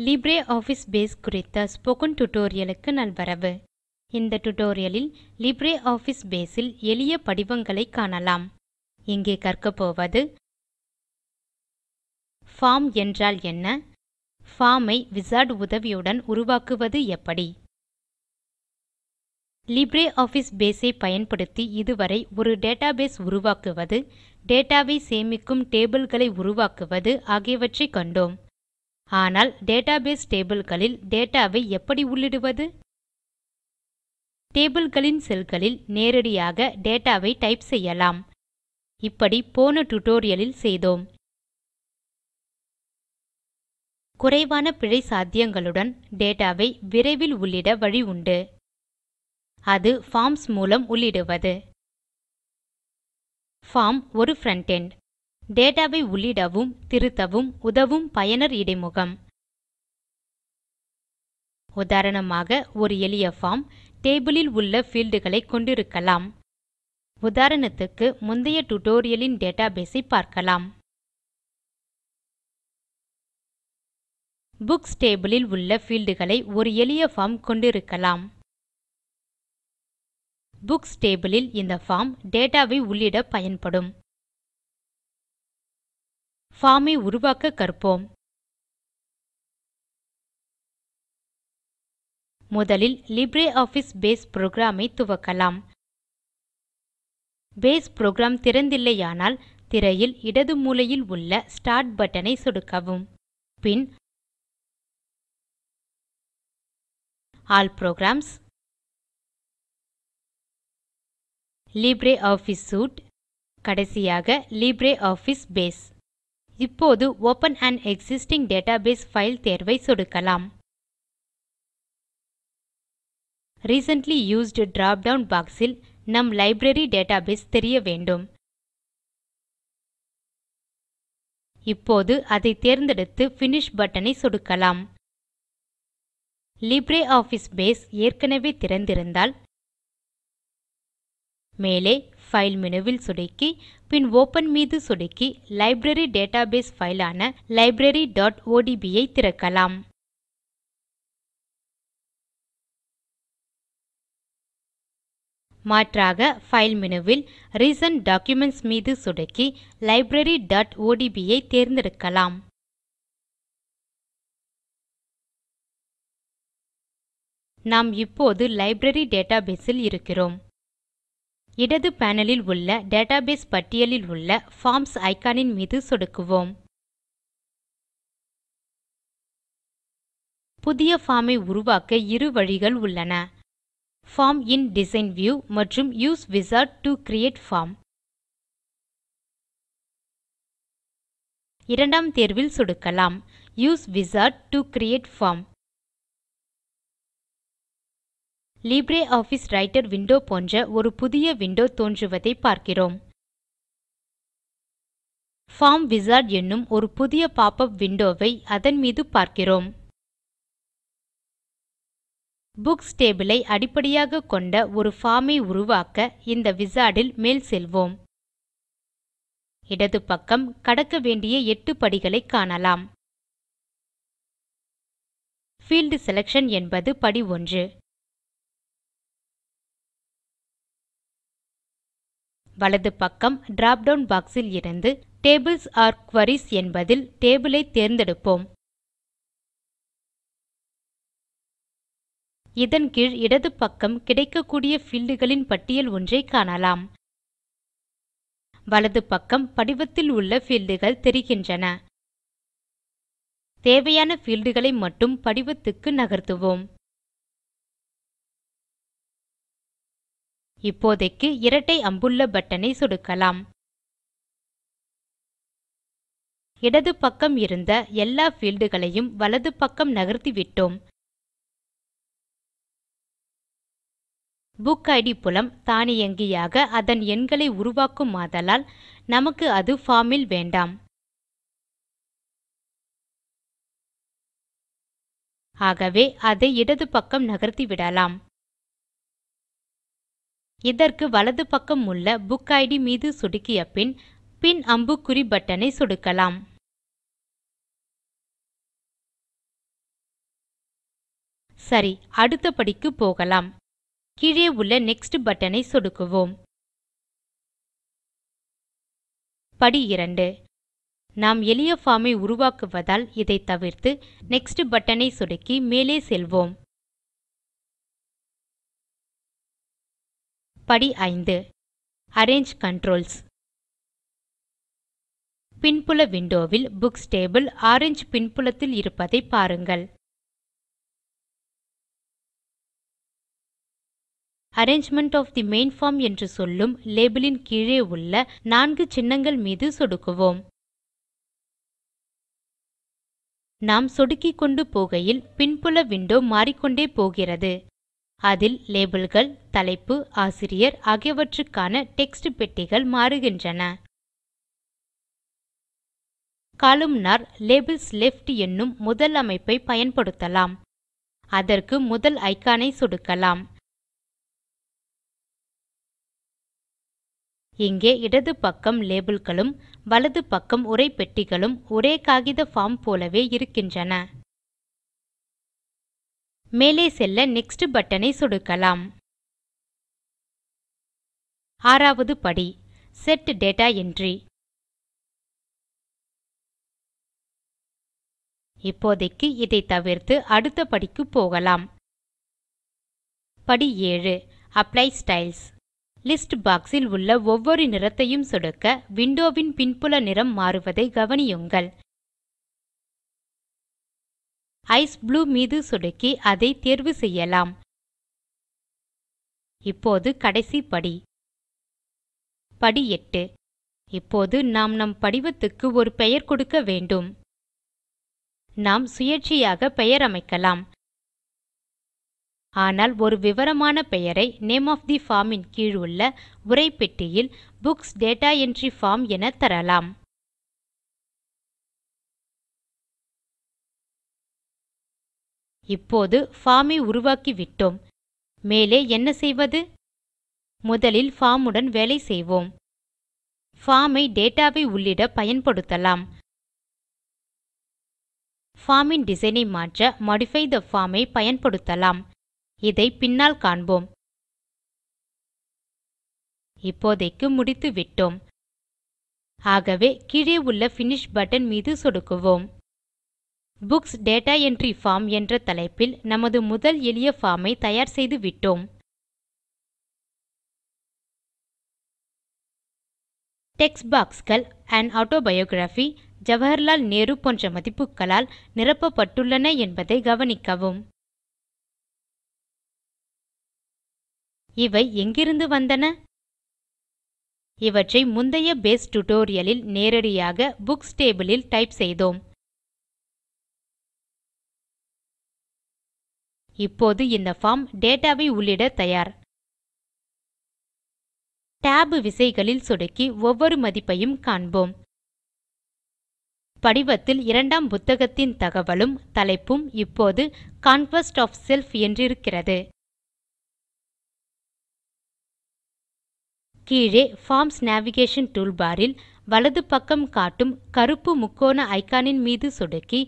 LibreOffice Base குறித்த spoken டியூட்டோரியலுக்கு நல்வரவு. இந்த டியூட்டோரியலில் LibreOffice Baseல் எளிய படிவங்களை காணலாம். இங்கே கற்கப்போவது ஃபார்ம் என்றால் என்ன? ஃபார்ம் ஐ விசார்ட் உதவியுடன் உருவாக்குவது எப்படி? LibreOffice Base ஐ பயன்படுத்தி இதுவரை ஒரு டேட்டாபேஸ் உருவாக்குவது, டேட்டாவை சேமிக்கும் டேபிள்களை உருவாக்குவது ஆகியவற்றை கண்டோம். ஆனால் டேட்டாபேஸ் டேபிள்களில் டேட்டாவை எப்படி உள்ளிடுவது? டேபிள்களின் செல்களில் நேரடியாக டேட்டாவை டைப் செய்யலாம். இப்படி போன டியூட்டோரியலில் செய்தோம். குறைவான பிழை சாத்தியங்களுடன் டேட்டாவை விரைவில் உள்ளிட வழி உண்டு. அது ஃபார்ம்ஸ் மூலம் உள்ளிடுவது. ஃபார்ம் ஒரு ஃப்ரண்ட் எண்ட். டேட்டாவை உள்ளிடவும் திருத்தவும் உதவும் பயனர் இடைமுகம். உதாரணமாக ஒரு எளிய ஃபார்ம் டேபிளில் உள்ள fieldகளை கொண்டிருக்கலாம். உதாரணத்துக்கு முந்தைய டியூட்டோரியலின் டேட்டாபேஸ் ஐ பார்க்கலாம். புக்ஸ் டேபிளில் உள்ள fieldகளை ஒரு எளிய ஃபார்ம் கொண்டிருக்கலாம். புக்ஸ் டேபிளில் இந்த ஃபார்ம் டேட்டாவை உள்ளிட பயன்படும். ஃபார்ம் ஐ உருவாக்க கற்போம். முதலில் LibreOffice Base புரோகிராம் ஐ துவக்கலாம். பேஸ் புரோகிராம் திறந்தில்லையானால் திரையில் இடது மூலையில் உள்ள ஸ்டார்ட் பட்டன் ஐ சொடுக்கவும். பின் ஆல் புரோகிராம்ஸ், LibreOffice Suite, கடைசியாக LibreOffice Base. இப்போது Open an existing database file தேர்வை சொடுக்கலாம். Recently used drop-down boxல் நம் லைப்ரரி டேட்டாபேஸ் தெரிய வேண்டும். இப்போது அதை தேர்ந்தெடுத்து Finish பட்டன் ஐ சொடுக்கலாம். LibreOffice Base ஏற்கனவே திறந்திருந்தால் மேலே ஃபைல் menuவில் சொடுக்கி பின் ஓப்பன் மீது சொடுக்கி லைப்ரரி டேட்டாபேஸ் ஃபைல் ஆன library.odb ஐ திறக்கலாம். மாற்றாக ஃபைல் menuவில் ரிசென்ட் டாக்குமென்ட்ஸ் மீது சொடுக்கி library.odb ஐ தேர்ந்தெடுக்கலாம். நாம் இப்போது லைப்ரரி டேட்டாபேஸ் இல் இருக்கிறோம். இடது பேனலில் உள்ள டேட்டாபேஸ் பட்டியலில் உள்ள ஃபார்ம்ஸ் ஐகானின் மீது சொடுக்குவோம். புதிய ஃபார்ம் ஐ உருவாக்க இரு வழிகள் உள்ளன. ஃபார்ம் இன் டிசைன் வியூ மற்றும் use wizard to create form. இரண்டாம் தேர்வில் சொடுக்கலாம். Use wizard to create form. LibreOffice writer window போன்ற ஒரு புதிய விண்டோ தோன்றுவதை பார்க்கிறோம். பார்ம் விசார்ட் என்னும் ஒரு புதிய பாப்-அப் விண்டோவை அதன் மீது பார்க்கிறோம். புக்ஸ் டேபிள் ஐ அடிப்படையாக கொண்ட ஒரு பார்ம் ஐ உருவாக்க இந்த விசார்ட் இல் மேல் செல்வோம். இடது பக்கம் கடக்க வேண்டிய 8 படிகளை காணலாம். பீல்ட் செலக்ஷன் என்பது படி 1. வலது பக்கம் drop down boxல் இருந்து டேபிள்ஸ் ஒர் குரீஸ் என்பதில் டேபிள் ஐ தேர்ந்தெடுப்போம். இதன் கீழ் இடது பக்கம் கிடைக்கக்கூடிய fieldகளின் பட்டியல் ஒன்றை காணலாம். வலது பக்கம் படிவத்தில் உள்ள fieldகள் தெரிகின்றன. தேவையான fieldகளை மட்டும் படிவத்துக்கு நகர்த்துவோம். இப்போதைக்கு இரட்டை அம்புள்ள பட்டனை சொடுக்கலாம். இடது பக்கம் இருந்த எல்லா fieldகளையும் வலது பக்கம் நகர்த்திவிட்டோம். புக் இட் புலம் தானியங்கியாக அதன் எண்களை உருவாக்குமாதலால் நமக்கு அது பார்ம் இல் வேண்டாம். ஆகவே அதை இடது பக்கம் நகர்த்திவிடலாம். இதற்கு வலது பக்கம் உள்ள புக் இட் மீது சொடுக்கிய பின் அம்புக்குறி பட்டனை சொடுக்கலாம். சரி, அடுத்த படிக்கு போகலாம். கீழே உள்ள நெக்ஸ்ட் பட்டனை சொடுக்குவோம். படி 2. நாம் எளிய பார்ம் ஐ உருவாக்குவதால் இதை தவிர்த்து நெக்ஸ்ட் பட்டனை சொடுக்கி மேலே செல்வோம். படி 5. Arrange controls. பின்புல விண்டோவில் புக்ஸ் டேபிள் ஆரஞ்சு பின்புலத்தில் இருப்பதை பாருங்கள். Arrangement of the main form என்று சொல்லும் லேபலின் கீழே உள்ள 4 சின்னங்கள் மீது சொடுக்குவோம். நாம் சொடுக்கிக் கொண்டு போகையில் பின்புல விண்டோ மாறிக்கொண்டே போகிறது. அதில் லேபல்கள், தலைப்பு, ஆசிரியர் ஆகியவற்றுக்கான டெக்ஸ்ட் பெட்டிகள் மாறுகின்றன. காலம்னார் லேபல்ஸ் லெஃப்ட் என்னும் முதல் அமைப்பை பயன்படுத்தலாம். அதற்கு முதல் ஐகானை சொடுக்கலாம். இங்கே இடது பக்கம் லேபல்களும் வலது பக்கம் உரைப்பெட்டிகளும் ஒரே காகித பார்ம் போலவே இருக்கின்றன. மேலே செல்ல நெக்ஸ்ட் பட்டனை சொடுக்கலாம். 6வது படி செட் டேட்டா என்ட்ரி. இப்போதைக்கு இதை தவிர்த்து அடுத்த படிக்கு போகலாம். படி 7. Apply styles. லிஸ்ட் பாக்ஸ் ல் உள்ள ஒவ்வொரு நிறத்தையும் சொடுக்க விண்டோவின் பின்புல நிறம் மாறுவதை கவனியுங்கள். ஐஸ் ப்ளூ மீது சொடுக்கி அதை தேர்வு செய்யலாம். இப்போது கடைசி படி. படி 8. இப்போது நாம் நம் படிவத்துக்கு ஒரு பெயர் கொடுக்க வேண்டும். நாம் சுயேட்சையாக பெயர் அமைக்கலாம். ஆனால் ஒரு விவரமான பெயரை நேம் ஒஃப் தி பார்ம் இன் கீழ் உள்ள உரைப்பெட்டியில் புக்ஸ் டேட்டா என்ட்ரி பார்ம் என தரலாம். இப்போது பார்ம் ஐ உருவாக்கிவிட்டோம். மேலே என்ன செய்வது? முதலில் பார்ம் உடன் வேலை செய்வோம். பார்ம் ஐ டேட்டா ஐ உள்ளிட பயன்படுத்தலாம். பார்ம் இன் டிசைன் ஐ மாற்ற மாடிஃபை தே பார்ம் ஐ பயன்படுத்தலாம். இதை பின்னால் காண்போம். இப்போதைக்கு முடித்துவிட்டோம். ஆகவே கீழே உள்ள பினிஷ் பட்டன் மீது சொடுக்குவோம். புக்ஸ் டேட்டா என்ட்ரி பார்ம் என்ற தலைப்பில் நமது முதல் எளிய பார்ம் ஐ தயார் செய்து விட்டோம். டெக்ஸ்ட் பாக்ஸ்கள் அன் ஆட்டோபயோகிராபி, ஜவஹர்லால் நேரு போன்ற மதிப்புகளால் நிரப்பப்பட்டுள்ளன என்பதை கவனிக்கவும். இவை எங்கிருந்து வந்தன? இவற்றை முந்தைய பேஸ் டியூட்டோரியல் ல் நேரடியாக புக்ஸ் டேபிள் ல் டைப் செய்தோம். இப்போது இந்த பார்ம் டேட்டா ஐ உள்ளிட தயார். tab விசைகளில் சொடுக்கி ஒவ்வொரு மதிப்பையும் காண்போம். படிவத்தில் இரண்டாம் புத்தகத்தின் தகவலும் தலைப்பும் இப்போது கான்க்வெஸ்ட் ஒஃப் செல்ஃப் என்றிருக்கிறது. கீழே பார்ம்ஸ் நேவிகேஷன் டூல்பார் ல் வலது பக்கம் காட்டும் கருப்பு முக்கோண ஐகானின் மீது சொடுக்கி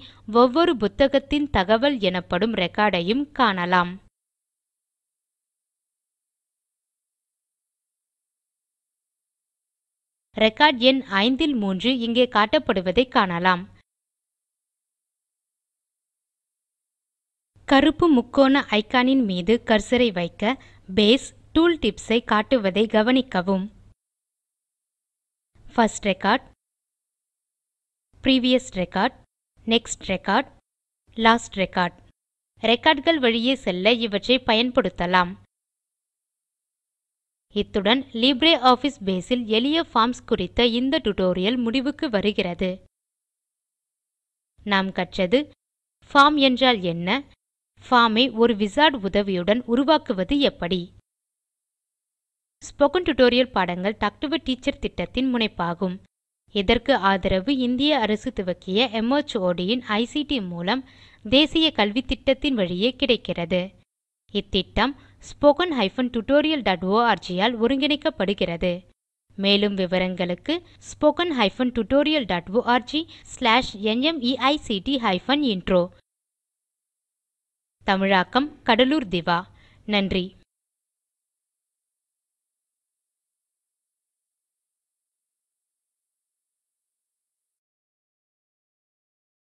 ஒவ்வொரு புத்தகத்தின் தகவல் எனப்படும் ரெக்கார்ட் ஐயும் காணலாம். ரெக்கார்ட் எண் 5 ல் 3 இங்கே காட்டப்படுவதை காணலாம். கருப்பு முக்கோண ஐகானின் மீது கர்சரை வைக்க பேஸ் டூல் டிப்ஸ் ஐ காட்டுவதை கவனிக்கவும். First record, previous record, next record, last record. ரெக்கார்ட்கள் வழியே செல்ல இவற்றை பயன்படுத்தலாம். இத்துடன் லிப்ரியாஃபிஸ் பேஸ் ல் எளிய பார்ம்ஸ் குறித்த இந்த டியூட்டோரியல் முடிவுக்கு வருகிறது. நாம் கற்றது பார்ம் என்றால் என்ன, பார்ம் ஐ ஒரு விசார்ட் உதவியுடன் உருவாக்குவது எப்படி. ஸ்போக்கன் டியூட்டோரியல் பாடங்கள் டால்க் டோ ஆ டீச்சர் திட்டத்தின் முனைப்பாகும். இதற்கு ஆதரவு இந்திய அரசு துவக்கிய MHRD இன் ICT மூலம் தேசிய கல்வித்திட்டத்தின் வழியே கிடைக்கிறது. இத்திட்டம் spoken-tutorial.org ஆல் ஒருங்கிணைக்கப்படுகிறது. மேலும் விவரங்களுக்கு spoken-tutorial.org/nmeict-intro. தமிழாக்கம் கடலூர் திவா. நன்றி.